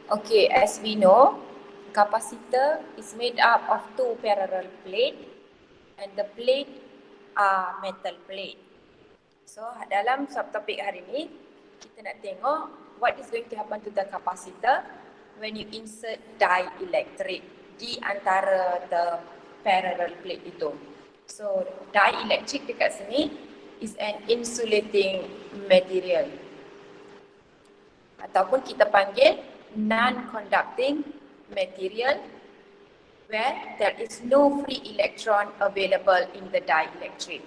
Okay, as we know, capacitor is made up of two parallel plates and the plate are metal plate. So dalam subtopik hari ni, kita nak tengok what is going to happen to the capacitor when you insert dielectric di antara the parallel plate itu. So dielectric dekat sini is an insulating material ataupun kita panggil non-conducting material where there is no free electron available in the dielectric.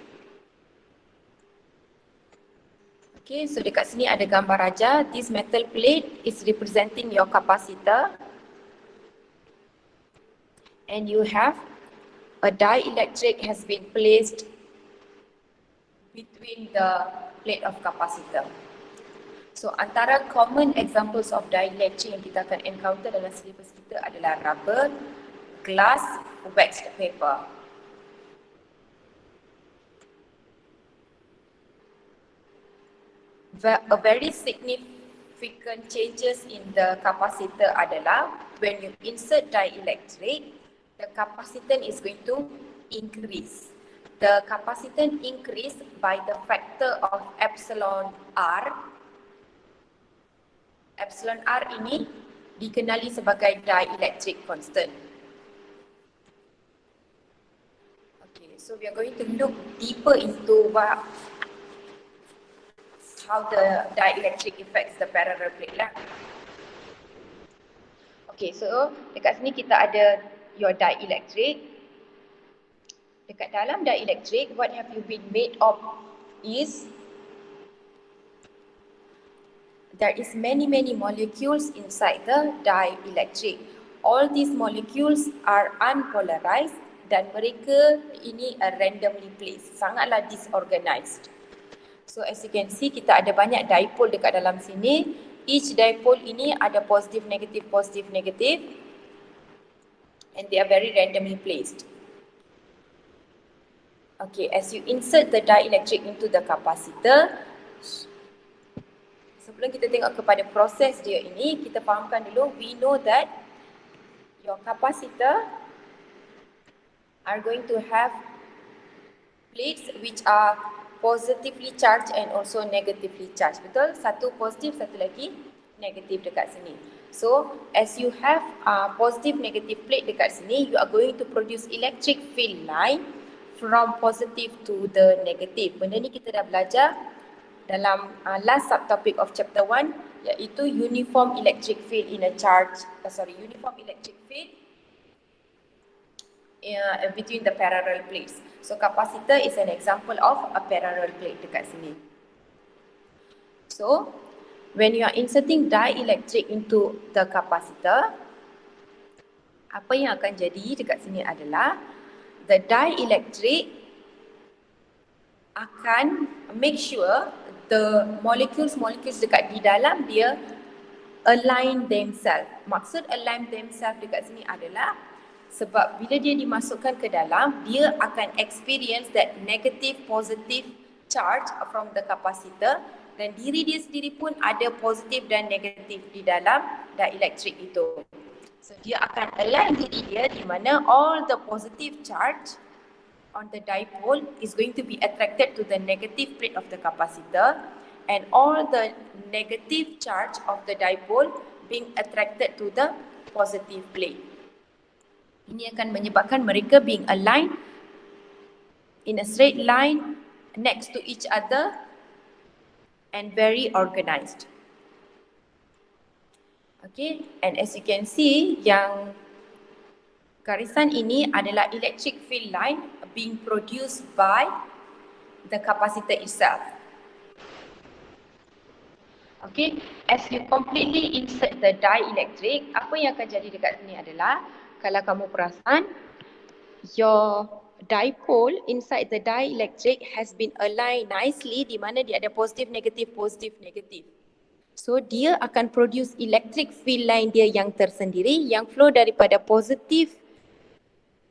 Okay, so dekat sini ada gambar aja. This metal plate is representing your capacitor. And you have a dielectric has been placed between the plate of capacitor. So antara common examples of dielectric yang kita akan encounter dalam syllabus kita adalah rubber, glass, waxed paper. A very significant changes in the capacitor adalah when you insert dielectric, the capacitance is going to increase. The capacitance increase by the factor of epsilon R. Epsilon R ini dikenali sebagai dielectric constant. Okay, so we are going to look deeper into how the dielectric affects the parallel plate lah. Okay, so dekat sini kita ada your dielectric. Dekat dalam dielectric, what have you been made of is there is many molecules inside the dielectric. All these molecules are unpolarized dan mereka ini randomly placed, sangatlah disorganized. So as you can see, kita ada banyak dipole dekat dalam sini. Each dipole ini ada positive, negative, and they are very randomly placed. Okay, as you insert the dielectric into the capacitor, sebelum kita tengok kepada proses dia ini, kita fahamkan dulu, we know that your capacitor are going to have plates which are positively charged and also negatively charged. Betul? Satu positif, satu lagi negatif dekat sini. So, as you have positive negative plate dekat sini, you are going to produce electric field line from positive to the negative. Benda ni kita dah belajar dalam last subtopic of chapter 1, iaitu uniform electric field in a uniform electric field between the parallel plates. So capacitor is an example of a parallel plate dekat sini. So when you are inserting dielectric into the capacitor, apa yang akan jadi dekat sini adalah the dielectric akan make sure the molecules dekat di dalam dia align themselves. Maksud align themselves dekat sini adalah sebab bila dia dimasukkan ke dalam, dia akan experience that negative positive charge from the capacitor dan diri dia sendiri pun ada positif dan negatif di dalam dielectric itu. So dia akan align diri dia di mana all the positive charge on the dipole is going to be attracted to the negative plate of the capacitor and all the negative charge of the dipole being attracted to the positive plate. Ini akan menyebabkan mereka being aligned in a straight line next to each other and very organized. Okay, and as you can see, yang garisan ini adalah electric field line being produced by the capacitor itself. Okay, as you completely insert the dielectric, apa yang akan jadi dekat sini adalah, kalau kamu perasan, your dipole inside the dielectric has been aligned nicely di mana dia ada positif, negatif. So dia akan produce electric field line dia yang tersendiri yang flow daripada positif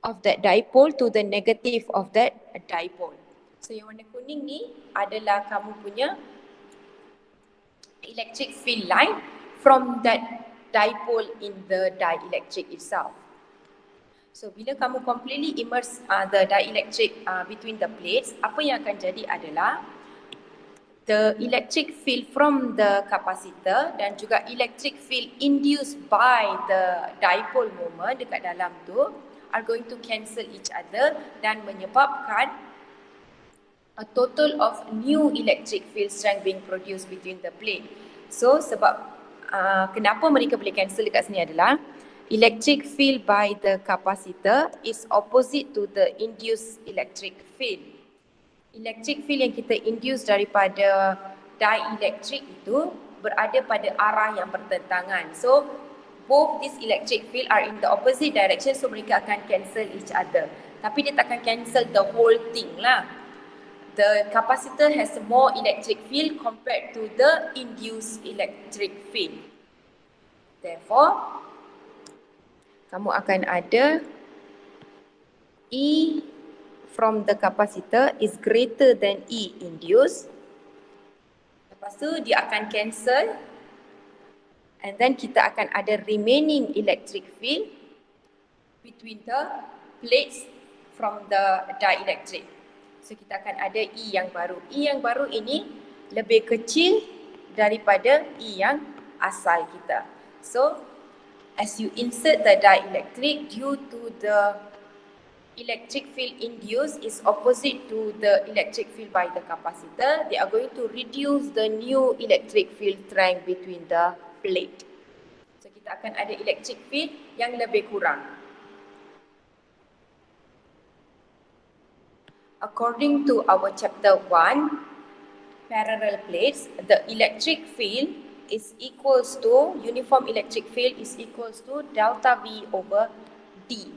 of that dipole to the negative of that dipole. So yang warna kuning ni adalah kamu punya electric field line from that dipole in the dielectric itself. So bila kamu completely immerse the dielectric between the plates, apa yang akan jadi adalah the electric field from the capacitor dan juga electric field induced by the dipole moment dekat dalam tu are going to cancel each other dan menyebabkan a total of new electric field strength being produced between the plate. So sebab kenapa mereka boleh cancel dekat sini adalah electric field by the capacitor is opposite to the induced electric field. Electric field yang kita induce daripada dielectric itu berada pada arah yang bertentangan. So both this electric field are in the opposite direction, so mereka akan cancel each other. Tapi dia takkan cancel the whole thing lah. The capacitor has more electric field compared to the induced electric field. Therefore, kamu akan ada E from the capacitor is greater than E induced. Lepas tu dia akan cancel. And then kita akan ada remaining electric field between the plates from the dielectric. So kita akan ada E yang baru. E yang baru ini lebih kecil daripada E yang asal kita. So as you insert the dielectric, due to the electric field induced is opposite to the electric field by the capacitor, they are going to reduce the new electric field strength between the plate. So kita akan ada electric field yang lebih kurang. According to our chapter 1, parallel plates, the electric field is equals to, uniform electric field is equals to delta V over D.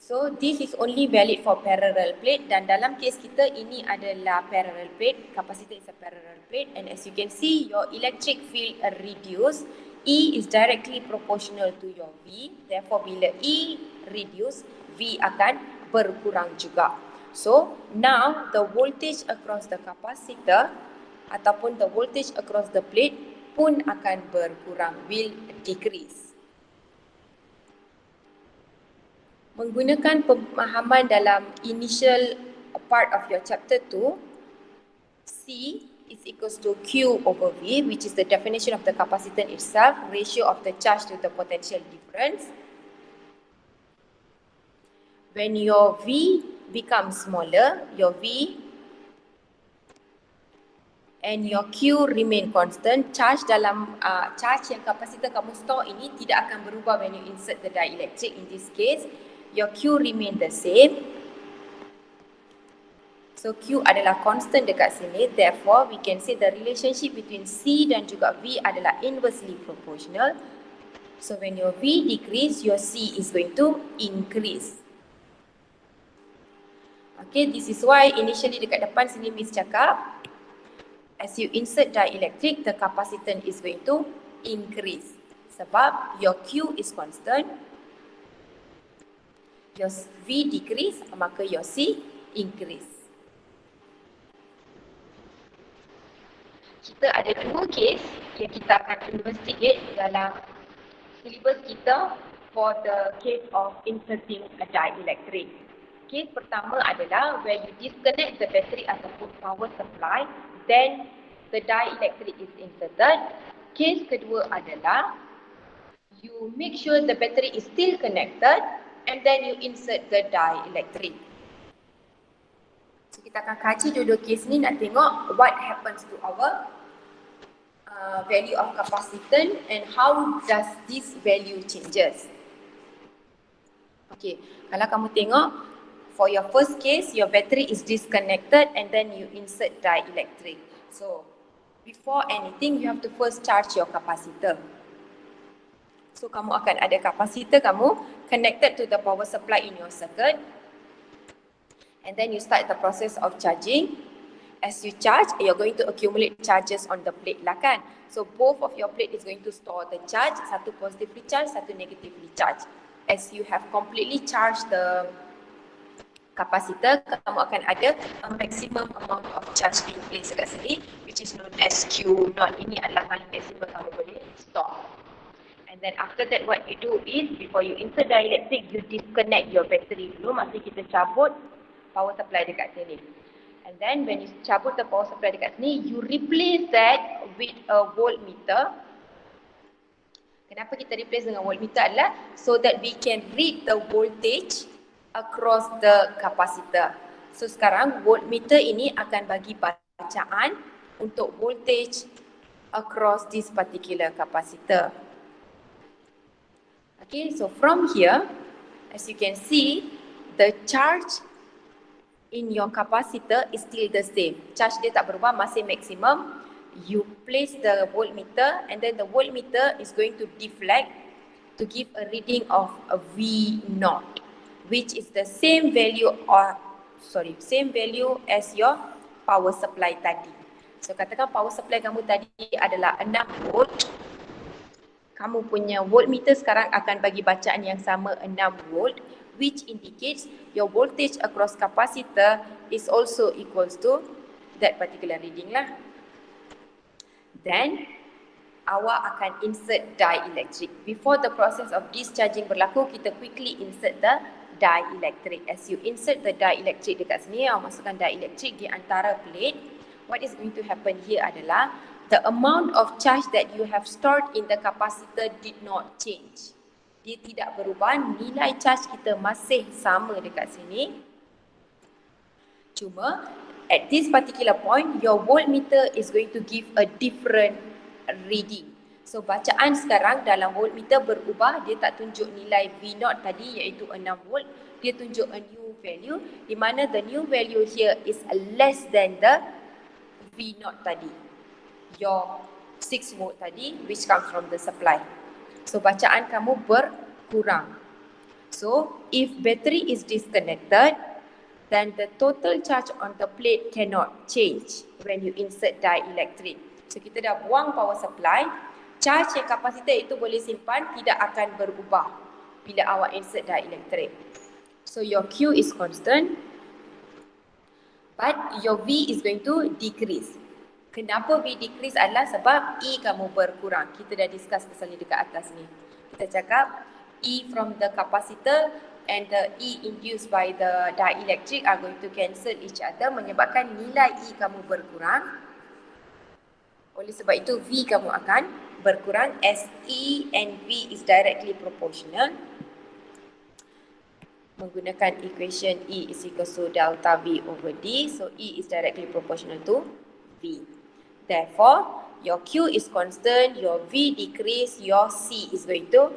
So this is only valid for parallel plate dan dalam kes kita ini adalah parallel plate, capacitor is a parallel plate, and as you can see your electric field are reduced. E is directly proportional to your V, therefore bila E reduce, V akan berkurang juga. So now the voltage across the capacitor ataupun the voltage across the plate pun akan berkurang, will decrease. Menggunakan pemahaman dalam initial part of your chapter 2, C is equals to Q over V, which is the definition of the capacitance itself, ratio of the charge to the potential difference. When your V becomes smaller, your V and your Q remain constant, charge dalam charge yang kapasitor kamu store ini tidak akan berubah when you insert the dielectric. In this case, your Q remain the same. So Q adalah constant dekat sini, therefore we can say the relationship between C dan juga V adalah inversely proportional. So when your V decrease, your C is going to increase. Okay, this is why initially dekat depan sini Miss cakap, as you insert dielectric, the capacitance is going to increase. Sebab your Q is constant, your V decrease, maka your C increase. Kita ada dua case yang kita akan investigate dalam syllabus kita for the case of inserting a dielectric. Case pertama adalah where you disconnect the battery ataupun power supply, then the dielectric is inserted. Case kedua adalah you make sure the battery is still connected and then you insert the dielectric. So kita akan kaji dua-dua case ni nak tengok what happens to our value of capacitance and how does this value changes. Okay, kalau kamu tengok for your first case, your battery is disconnected and then you insert dielectric. So before anything, you have to first charge your capacitor. So kamu akan ada capacitor kamu connected to the power supply in your circuit. And then you start the process of charging. As you charge, you're going to accumulate charges on the plate lah kan. So both of your plate is going to store the charge, satu positively charged, satu negatively charged. As you have completely charged the capacitor, kamu akan ada a maximum amount of charge being placed dekat sini, which is known as Q0. Ini adalah paling maximum kamu boleh store. And then after that, what you do is, before you insert dielectric, you disconnect your battery dulu. Masa kita cabut power supply dekat sini. And then when you cabut the power supply dekat sini, you replace that with a voltmeter. Kenapa kita replace dengan voltmeter adalah so that we can read the voltage across the capacitor. So sekarang voltmeter ini akan bagi bacaan untuk voltage across this particular capacitor. Okay, so from here, as you can see, the charge in your capacitor is still the same. Charge dia tak berubah, masih maximum. You place the voltmeter and then the voltmeter is going to deflect to give a reading of a V0, which is the same value as your power supply tadi. So katakan power supply kamu tadi adalah 6 volt. Kamu punya voltmeter sekarang akan bagi bacaan yang sama 6 volt, which indicates your voltage across capacitor is also equals to that particular reading lah. Then awak akan insert dielectric. Before the process of discharging berlaku, kita quickly insert the dielectric. As you insert the dielectric dekat sini, awak masukkan dielectric di antara plate. What is going to happen here adalah the amount of charge that you have stored in the capacitor did not change. Dia tidak berubah, nilai charge kita masih sama dekat sini. Cuma at this particular point, your voltmeter is going to give a different reading. So bacaan sekarang dalam voltmeter berubah, dia tak tunjuk nilai V0 tadi iaitu 6 volt. Dia tunjuk a new value di mana the new value here is less than the V0 tadi. Your 6 volt tadi which comes from the supply. So bacaan kamu berkurang. So if battery is disconnected, then the total charge on the plate cannot change when you insert dielectric. So kita dah buang power supply, charge yang kapasitor itu boleh simpan tidak akan berubah bila awak insert dielectric. So your Q is constant, but your V is going to decrease. Kenapa V decrease adalah sebab E kamu berkurang. Kita dah discuss pasal ni dekat atas ni. Kita cakap E from the capacitor and the E induced by the dielectric are going to cancel each other, menyebabkan nilai E kamu berkurang. Oleh sebab itu V kamu akan berkurang as E and V is directly proportional. Menggunakan equation E is equal to delta V over D. So E is directly proportional to V. Therefore, your Q is constant, your V decrease, your C is going to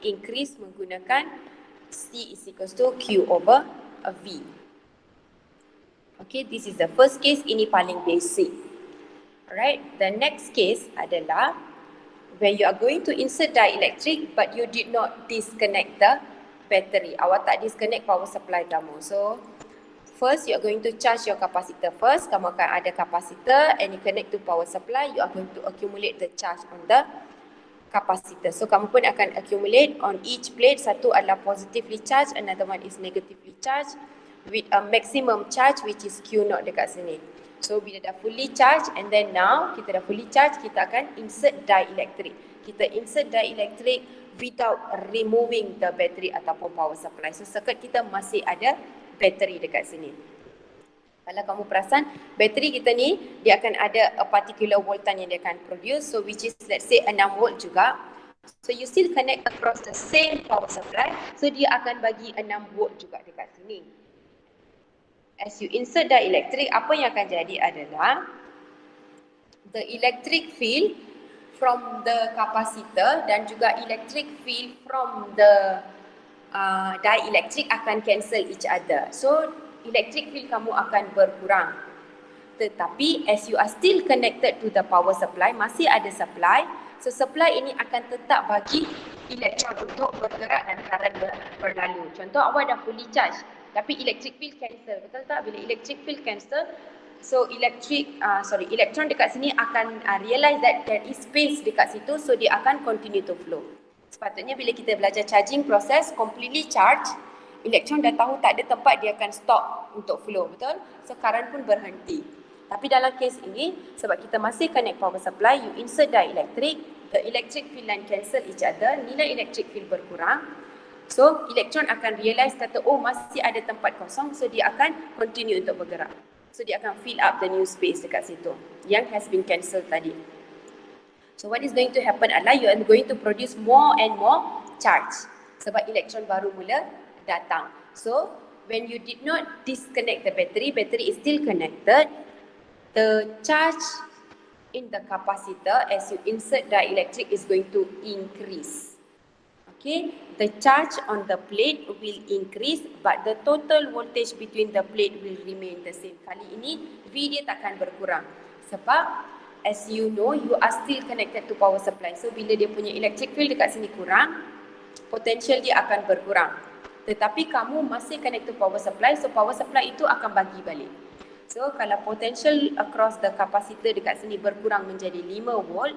increase menggunakan C is equals to Q over a V. Okay, this is the first case. Ini paling basic. Alright, the next case adalah when you are going to insert dielectric but you did not disconnect the battery. Awak tak disconnect power supply kamu. So, first you are going to charge your capacitor first. Kamu akan ada capacitor and you connect to power supply. You are going to accumulate the charge on the capacitor. So kamu pun akan accumulate on each plate. Satu adalah positively charged, another one is negatively charged with a maximum charge which is Q0 dekat sini. So bila dah fully charged and then now kita dah fully charged, kita akan insert dielectric. Kita insert dielectric without removing the battery ataupun power supply. So circuit kita masih ada battery dekat sini. Kalau kamu perasan, bateri kita ni dia akan ada a particular voltan yang dia akan produce. So which is let's say 6 volt juga. So you still connect across the same power supply. So dia akan bagi 6 volt juga dekat sini. As you insert dielectric, apa yang akan jadi adalah the electric field from the capacitor dan juga electric field from the dielectric akan cancel each other. So electric field kamu akan berkurang. Tetapi as you are still connected to the power supply, masih ada supply. So supply ini akan tetap bagi elektron untuk bergerak dan current berlalu. Contoh awak dah fully charge tapi electric field cancel. Betul tak? Bila electric field cancel, so elektron dekat sini akan realize that there is space dekat situ, so dia akan continue to flow. Sepatutnya bila kita belajar charging process completely charge Elektron dah tahu tak ada tempat, dia akan stop untuk flow, betul? So current pun berhenti. Tapi dalam kes ini, sebab kita masih connect power supply, you insert dielectric, the electric field line cancel each other, nilai electric field berkurang. So elektron akan realise kata, oh masih ada tempat kosong, so dia akan continue untuk bergerak. So dia akan fill up the new space dekat situ yang has been cancelled tadi. So what is going to happen adalah you are going to produce more and more charge sebab elektron baru mula datang. So when you did not disconnect the battery, battery is still connected. The charge in the capacitor as you insert dielectric is going to increase. Okay, the charge on the plate will increase but the total voltage between the plate will remain the same. Kali ini V dia takkan berkurang sebab as you know, you are still connected to power supply. So bila dia punya electric field dekat sini kurang, potential dia akan berkurang. Tetapi kamu masih connect to power supply, so power supply itu akan bagi balik. So kalau potential across the capacitor dekat sini berkurang menjadi 5 volt,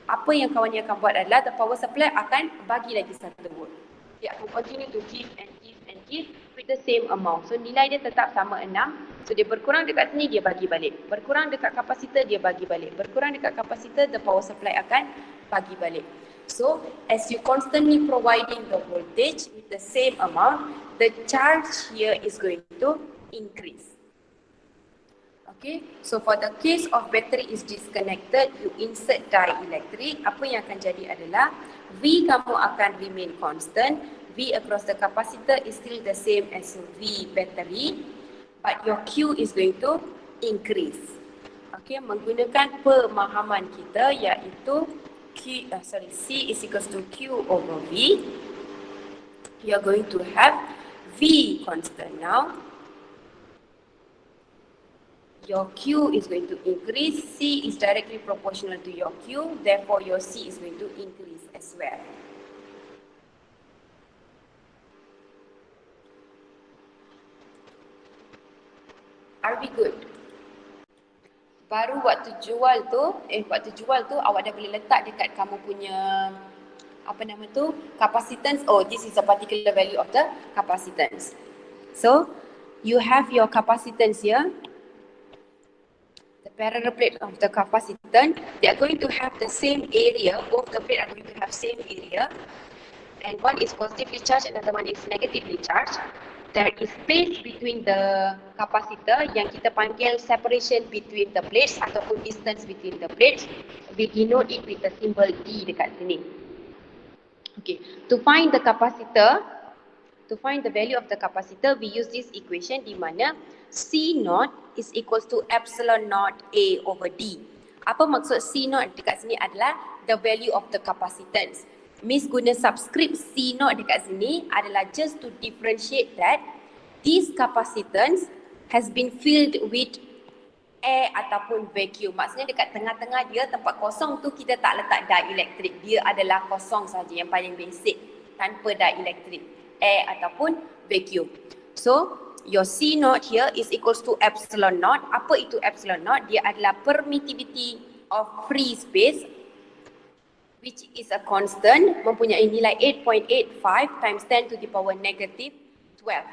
apa yang kawan ni akan buat adalah the power supply akan bagi lagi 1 volt. Dia akan continue to give and give and give with the same amount. So nilai dia tetap sama 6. So dia berkurang dekat sini, dia bagi balik. Berkurang dekat kapasitor, dia bagi balik. Berkurang dekat kapasitor, the power supply akan bagi balik. So as you constantly providing the voltage with the same amount, the charge here is going to increase. Okay, so for the case of battery is disconnected, you insert dielectric, apa yang akan jadi adalah V kamu akan remain constant, V across the capacitor is still the same as V battery, but your Q is going to increase. Okay, menggunakan pemahaman kita iaitu C is equals to Q over V, you are going to have V constant now. Your Q is going to increase, C is directly proportional to your Q, therefore your C is going to increase as well. Are we good? Baru waktu jual tu awak dah boleh letak dekat kamu punya capacitance. Oh, this is a particular value of the capacitance. So you have your capacitance here. Parallel plate of the capacitor, they are going to have the same area, both the plate are going to have same area, and one is positively charged, another one is negatively charged. There is space between the capacitor yang kita panggil separation between the plates ataupun distance between the plates. We denote it with the symbol D dekat sini. Okay, to find the capacitor, to find the value of the capacitor, we use this equation di mana C0 is equals to epsilon naught A over D. Apa maksud C0 dekat sini adalah the value of the capacitance. Miss guna subscript C0 dekat sini adalah just to differentiate that this capacitance has been filled with air ataupun vacuum. Maksudnya dekat tengah-tengah dia, tempat kosong tu kita tak letak dielectric. Dia adalah kosong saja, yang paling basic, tanpa dielectric, air ataupun vacuum. So your C0 here is equals to epsilon naught. Apa itu epsilon naught? Dia adalah permittivity of free space, which is a constant, mempunyai nilai 8.85 times 10 to the power negative 12.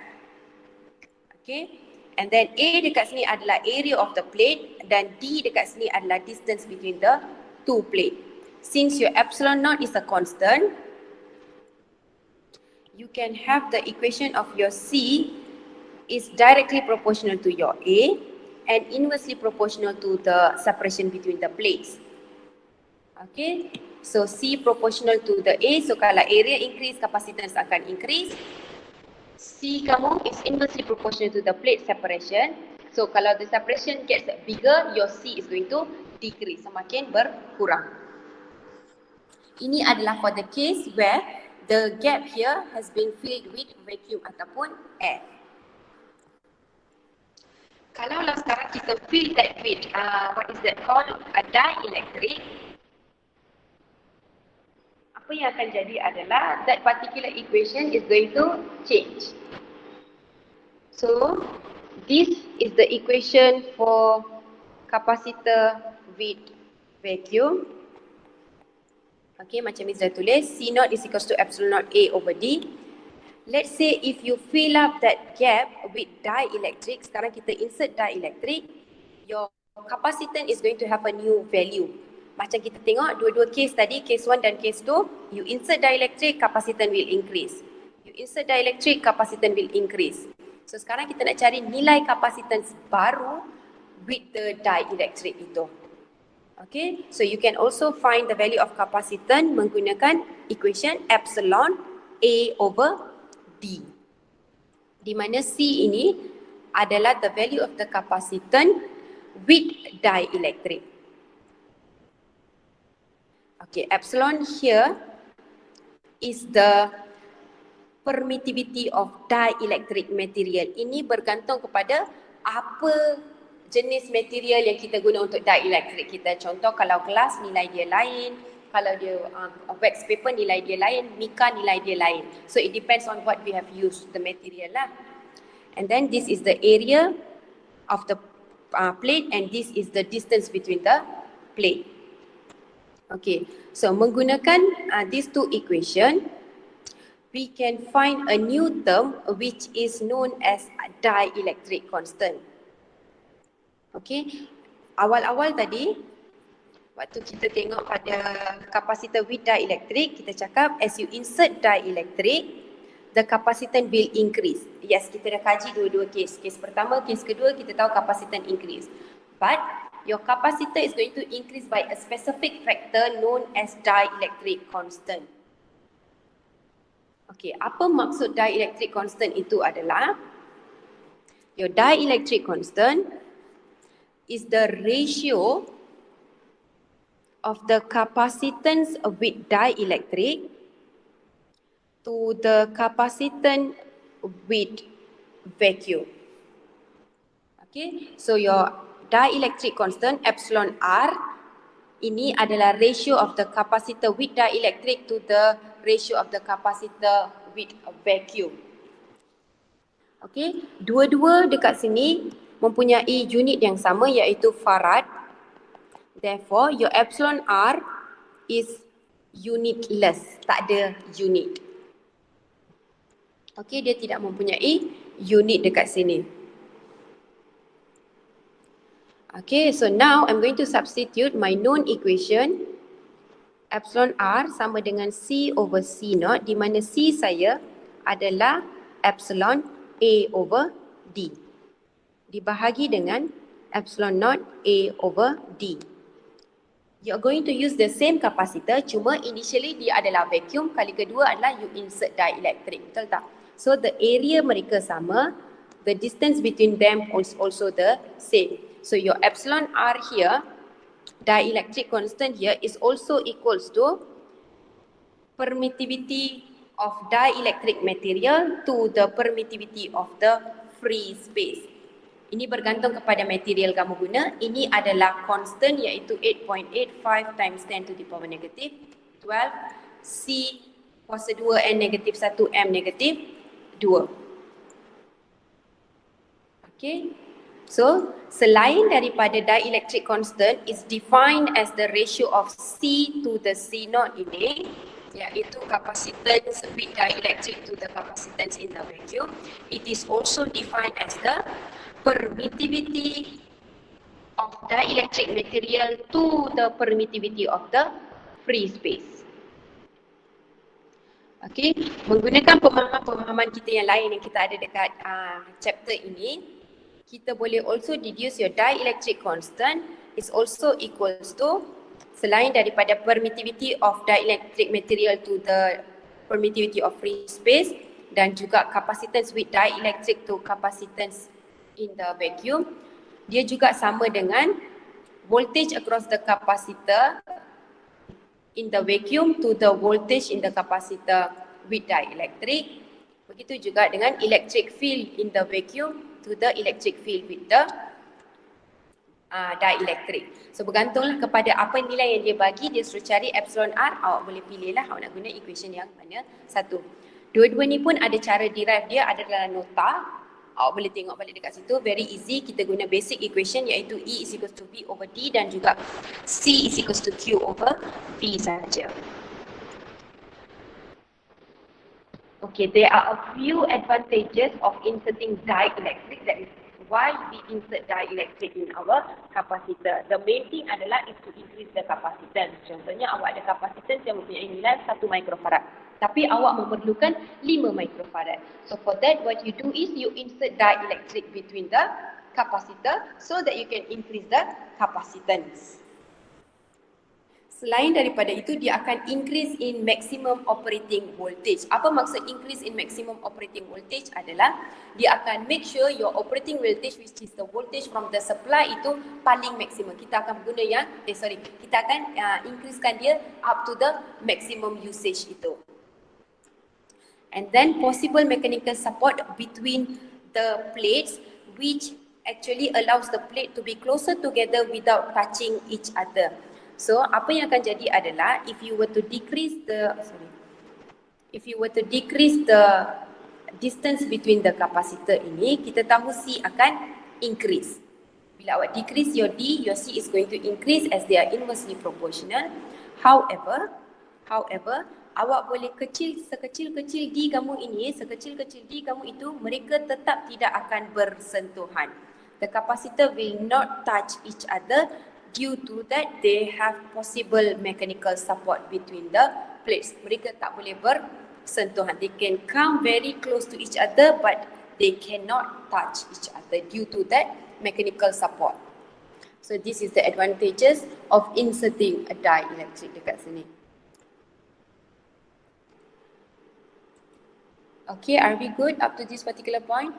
Okay, and then A dekat sini adalah area of the plate dan D dekat sini adalah distance between the two plate. Since your epsilon naught is a constant, you can have the equation of your C is directly proportional to your A and inversely proportional to the separation between the plates. Okay, so C proportional to the A, so kalau area increase, capacitance akan increase. C kamu is inversely proportional to the plate separation. So kalau the separation gets bigger, your C is going to decrease, semakin berkurang. Ini adalah for the case where the gap here has been filled with vacuum ataupun air. Kalaulah sekarang kita fill that with what is that called, a dielectric, apa yang akan jadi adalah that particular equation is going to change. So this is the equation for capacitor with vacuum. Okay, macam Miss dah tulis, C0 is equals to epsilon naught A over D. let's say if you fill up that gap with dielectric, sekarang kita insert dielectric, your capacitance is going to have a new value. Macam kita tengok dua-dua case tadi, case 1 dan case 2, you insert dielectric, capacitance will increase. You insert dielectric, capacitance will increase. So sekarang kita nak cari nilai capacitance baru with the dielectric itu. Okay, so you can also find the value of capacitance menggunakan equation epsilon A over D. Di mana C ini adalah the value of the capacitance with dielectric. Okay, epsilon here is the permittivity of dielectric material. Ini bergantung kepada apa jenis material yang kita guna untuk dielectric kita. Contoh kalau gelas nilai dia lain, kalau dia wax paper nilai dia lain, mica nilai dia lain. So it depends on what we have used the material lah. And then this is the area of the plate and this is the distance between the plate. Okay, so menggunakan these two equation, we can find a new term which is known as dielectric constant. Okay, awal-awal tadi waktu kita tengok pada capacitor with dielectric, kita cakap as you insert dielectric, the capacitance will increase. Yes, kita dah kaji dua-dua case. Case pertama, case kedua, kita tahu capacitance increase. But your capacitor is going to increase by a specific factor known as dielectric constant. Okay, apa maksud dielectric constant itu adalah, your dielectric constant is the ratio of the capacitance with dielectric to the capacitance with vacuum. Okay, so your dielectric constant epsilon R ini adalah ratio of the capacitor with dielectric to the ratio of the capacitor with vacuum. Okay, dua-dua dekat sini mempunyai unit yang sama iaitu farad. Therefore, your epsilon R is unitless, tak ada unit. Okay, dia tidak mempunyai unit dekat sini. Okay, so now I'm going to substitute my known equation epsilon R sama dengan C over C naught, di mana C saya adalah epsilon A over D dibahagi dengan epsilon naught A over D. You're going to use the same capacitor, cuma initially dia adalah vacuum, kali kedua adalah you insert dielectric, betul tak? So the area mereka sama, the distance between them is also the same. So your epsilon R here, dielectric constant here is also equals to permittivity of dielectric material to the permittivity of the free space. Ini bergantung kepada material kamu guna. Ini adalah constant iaitu 8.85 times 10 to the power negative 12 C kuasa 2 N negatif 1 M negatif 2. Okay. So, selain daripada dielectric constant is defined as the ratio of C to the C naught ini, iaitu capacitance with dielectric to the capacitance in the vacuum, it is also defined as the permittivity of dielectric material to the permittivity of the free space. Okay, menggunakan pemahaman kita yang lain yang kita ada dekat chapter ini, kita boleh also deduce your dielectric constant is also equals to, selain daripada permittivity of dielectric material to the permittivity of free space dan juga capacitance with dielectric to capacitance in the vacuum, dia juga sama dengan voltage across the capacitor in the vacuum to the voltage in the capacitor with dielectric. Begitu juga dengan electric field in the vacuum to the electric field with the dielectric. So bergantunglah kepada apa nilai yang dia bagi, dia suruh cari epsilon R, awak boleh pilihlah awak nak guna equation yang mana satu. Dua-dua ni pun ada cara derive dia, ada dalam nota. Awak boleh tengok balik dekat situ, very easy. Kita guna basic equation iaitu E is equals to V over D dan juga C is equals to Q over V saja. Okay, there are a few advantages of inserting dielectric. That is why we insert dielectric in our capacitor. The main thing adalah is to increase the capacitance. Contohnya awak ada capacitance yang mempunyai nilai 1 microfarad. Tapi awak memerlukan 5 microfarad. So for that, what you do is you insert dielectric between the capacitor so that you can increase the capacitance. Selain daripada itu, dia akan increase in maximum operating voltage. Apa maksud increase in maximum operating voltage adalah dia akan make sure your operating voltage, which is the voltage from the supply, itu paling maksimum. Kita akan guna yang, kita akan increasekan dia up to the maximum usage itu. And then possible mechanical support between the plates, which actually allows the plate to be closer together without touching each other. So, apa yang akan jadi adalah if you were to decrease the distance between the capacitor ini, kita tahu C akan increase. Bila awak decrease your D, your C is going to increase as they are inversely proportional. However, awak boleh sekecil-kecil D kamu ini, sekecil-kecil D kamu itu, mereka tetap tidak akan bersentuhan. The capacitor will not touch each other. Due to that, they have possible mechanical support between the plates. Mereka tak boleh bersentuhan. They can come very close to each other, but they cannot touch each other due to that mechanical support. So this is the advantages of inserting a dielectric dekat sini. Okay, are we good up to this particular point?